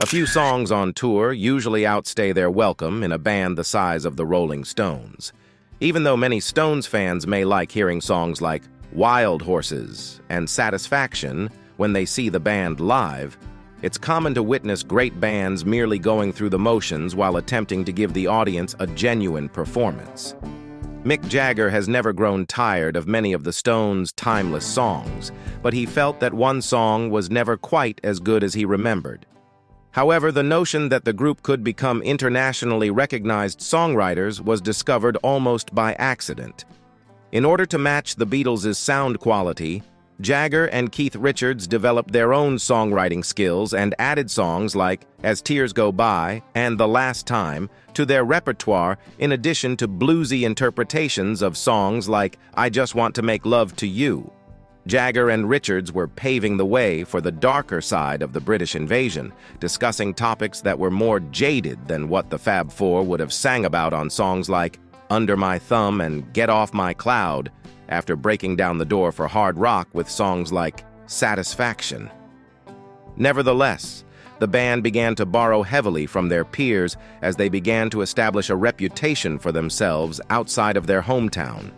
A few songs on tour usually outstay their welcome in a band the size of the Rolling Stones. Even though many Stones fans may like hearing songs like Wild Horses and Satisfaction when they see the band live, it's common to witness great bands merely going through the motions while attempting to give the audience a genuine performance. Mick Jagger has never grown tired of many of the Stones' timeless songs, but he felt that one song was never quite as good as he remembered. However, the notion that the group could become internationally recognized songwriters was discovered almost by accident. In order to match the Beatles' sound quality, Jagger and Keith Richards developed their own songwriting skills and added songs like As Tears Go By and The Last Time to their repertoire, in addition to bluesy interpretations of songs like I Just Want to Make Love to You. Jagger and Richards were paving the way for the darker side of the British invasion, discussing topics that were more jaded than what the Fab Four would have sang about on songs like Under My Thumb and Get Off My Cloud, after breaking down the door for hard rock with songs like Satisfaction. Nevertheless, the band began to borrow heavily from their peers as they began to establish a reputation for themselves outside of their hometown.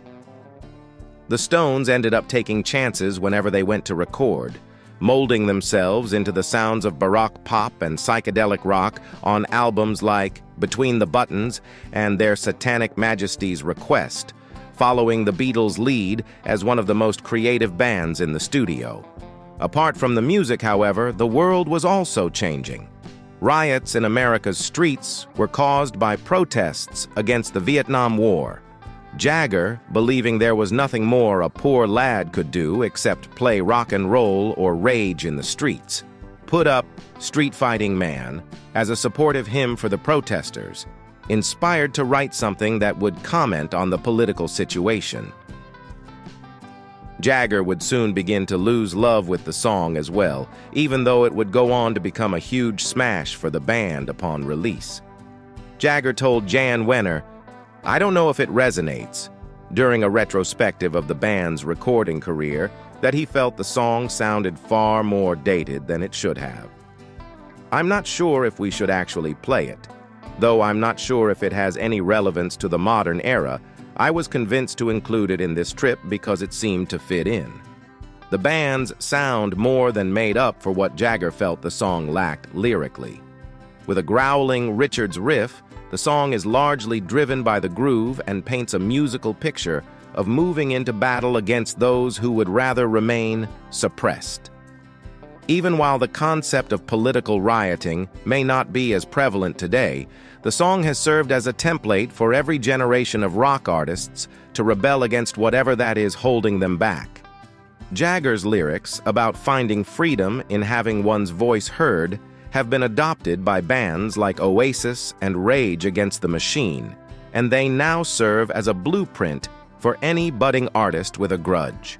The Stones ended up taking chances whenever they went to record, molding themselves into the sounds of baroque pop and psychedelic rock on albums like Between the Buttons and Their Satanic Majesty's Request, following the Beatles' lead as one of the most creative bands in the studio. Apart from the music, however, the world was also changing. Riots in America's streets were caused by protests against the Vietnam War. Jagger, believing there was nothing more a poor lad could do except play rock and roll or rage in the streets, put up Street Fighting Man as a supportive hymn for the protesters, inspired to write something that would comment on the political situation. Jagger would soon begin to lose love with the song as well, even though it would go on to become a huge smash for the band upon release. Jagger told Jan Wenner, "I don't know if it resonates," during a retrospective of the band's recording career, that he felt the song sounded far more dated than it should have. "I'm not sure if we should actually play it. Though I'm not sure if it has any relevance to the modern era, I was convinced to include it in this trip because it seemed to fit in." The band's sound more than made up for what Jagger felt the song lacked lyrically. With a growling Richards riff, the song is largely driven by the groove and paints a musical picture of moving into battle against those who would rather remain suppressed. Even while the concept of political rioting may not be as prevalent today, the song has served as a template for every generation of rock artists to rebel against whatever that is holding them back. Jagger's lyrics about finding freedom in having one's voice heard have been adopted by bands like Oasis and Rage Against the Machine, and they now serve as a blueprint for any budding artist with a grudge.